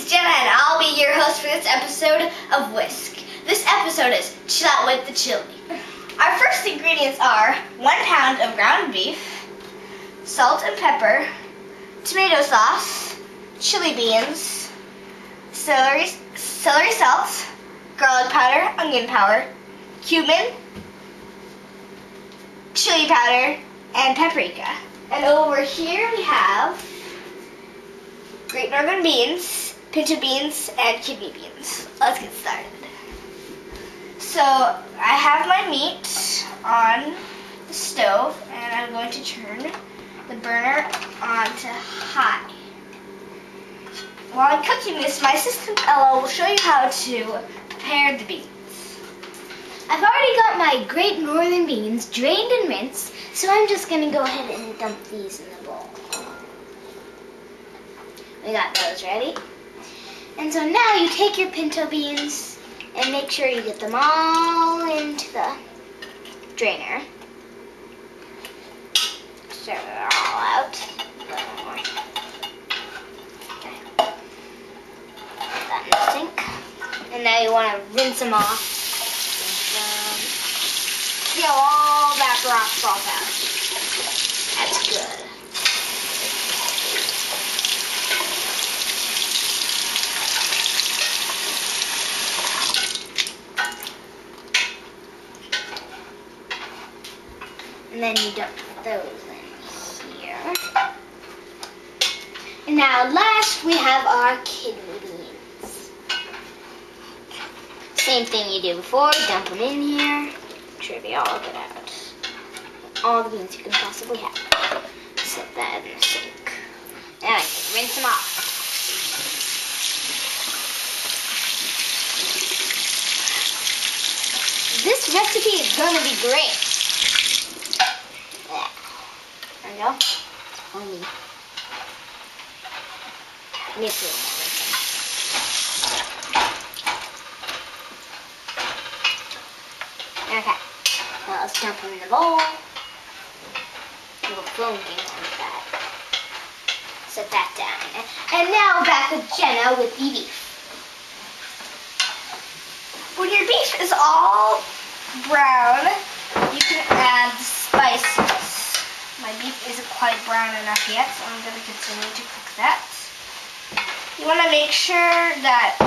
is Jenna, and I'll be your host for this episode of Whisk. This episode is Chill Out with the Chili. Our first ingredients are 1 pound of ground beef, salt and pepper, tomato sauce, chili beans, celery salt, garlic powder, onion powder, cumin, chili powder, and paprika. And over here we have Great Northern beans, pinto beans, and kidney beans. Let's get started. So I have my meat on the stove, and I'm going to turn the burner on to high. While I'm cooking this, my assistant Ella will show you how to prepare the beans. I've already got my Great Northern beans drained and rinsed, so I'm just going to go ahead and dump these in the bowl. We got those ready. And so now you take your pinto beans and make sure you get them all into the drainer. Stir it all out. Okay. Put that in the sink. And now you want to rinse them off. See how all that rock falls out. That's good. And then you dump those in here. And now last we have our kidney beans. Same thing you did before, dump them in here. Make sure they all get out. All the beans you can possibly have. Set that in the sink. Now you can rinse them off. This recipe is going to be great. There we go. Only needs a little more rinsing. Okay. Well, let's dump them in the bowl. A little foam game like that. Set that down. And now back with Jenna with the beef. When your beef is all brown, you can add spices. My beef isn't quite brown enough yet, so I'm going to continue to cook that. You want to make sure that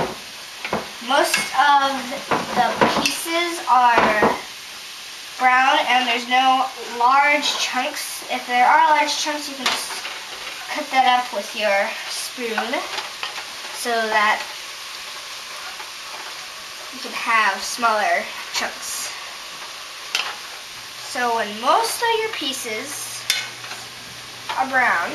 most of the pieces are brown and there's no large chunks. If there are large chunks, you can just cut that up with your spoon so that you can have smaller chunks. So when most of your pieces are brown,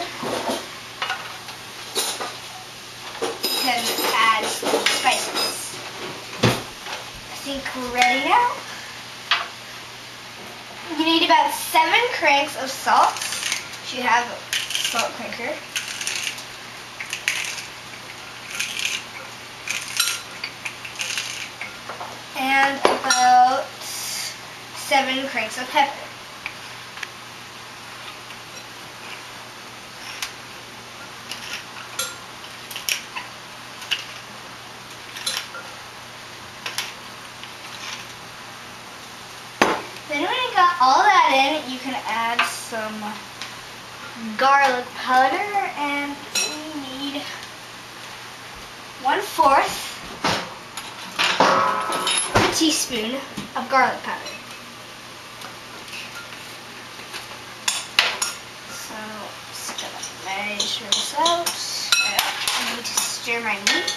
you can add spices. I think we're ready now. You need about 7 cranks of salt. If you have a salt cranker. And about 7 cranks of pepper. Then when you got all that in, you can add some garlic powder, and we need 1/4 teaspoon of garlic powder. So, just gonna measure this out. I need to stir my meat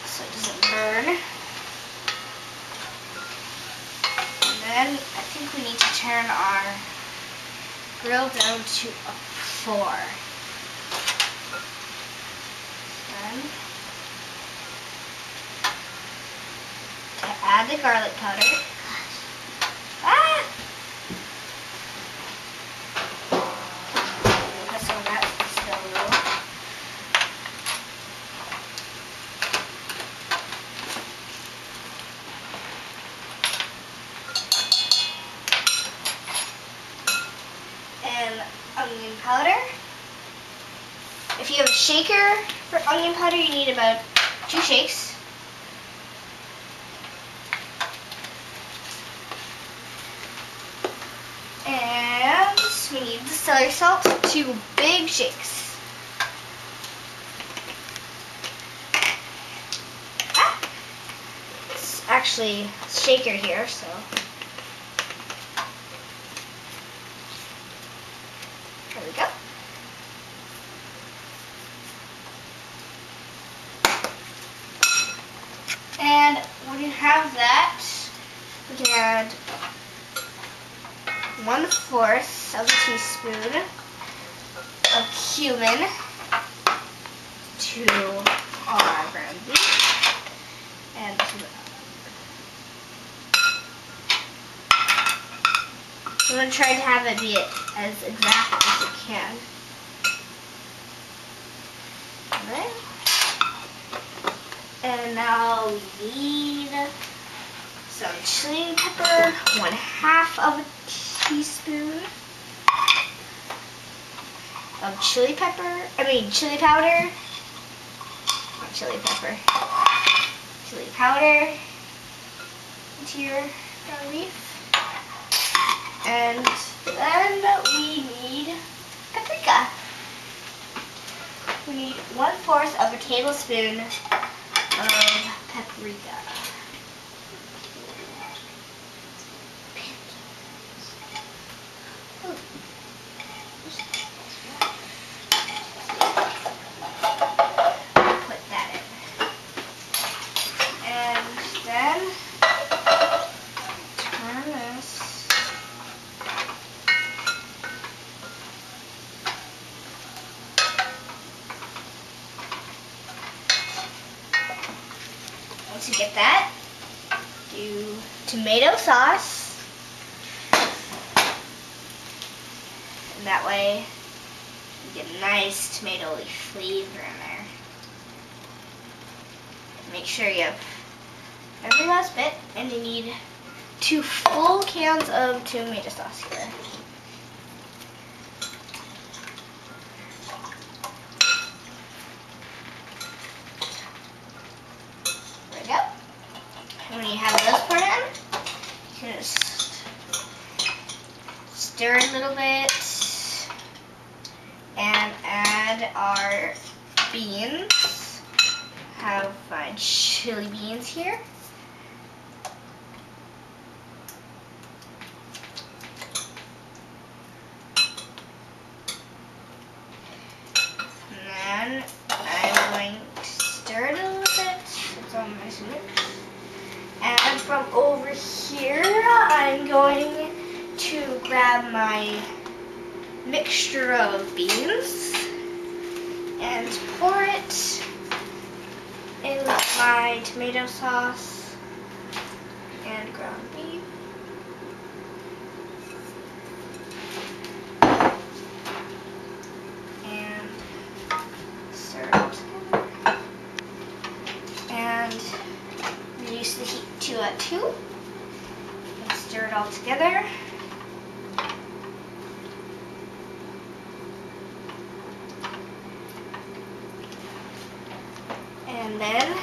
so it doesn't burn. And then I think we need to turn our grill down to a 4. Then to add the garlic powder. Ah! Put some of that still a little. And onion powder. If you have a shaker for onion powder, you need about 2 shakes. And we need the celery salt, 2 big shakes. It's actually a shaker here, so. There we go. And when you have that, we can add 1/4 of a teaspoon of cumin to our ground beef. And I'm going to try to have it be as exact as it can. Alright. And now we need some chili pepper, 1/2 of a teaspoon of chili powder, not chili pepper, chili powder into your ground beef. And then we need paprika. We need 1/4 of a tablespoon of paprika. Put that in. And then turn this. Once you get that, do tomato sauce. And that way you get a nice tomatoey flavor in there. Make sure you have every last bit, and you need 2 full cans of tomato sauce here. There we go. And when you have those poured in, you can just stir a little bit and add our beans. Have my chili beans here. And then I'm going to stir it a little bit. It's all nice and mixed. And from over here, I'm going to grab my mixture of beans and pour it in my tomato sauce and ground beef. And stir it all together. And reduce the heat to 2. And stir it all together. And then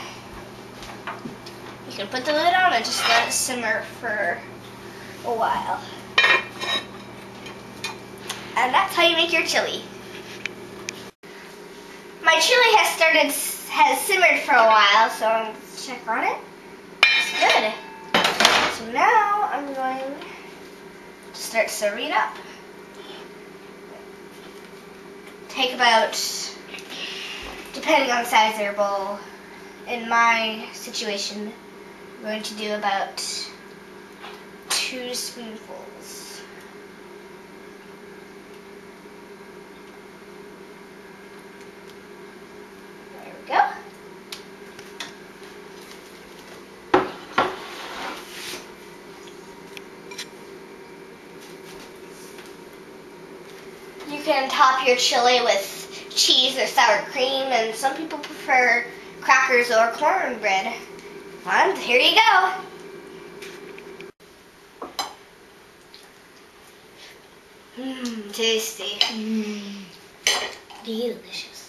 you can put the lid on and just let it simmer for a while. And that's how you make your chili. My chili has simmered for a while, so let's check on it. It's good. So now I'm going to start serving it up. Take about, depending on the size of your bowl, in my situation, I'm going to do about 2 spoonfuls. There we go. You can top your chili with cheese or sour cream, and some people prefer crackers or cornbread. And here you go. Tasty. Delicious.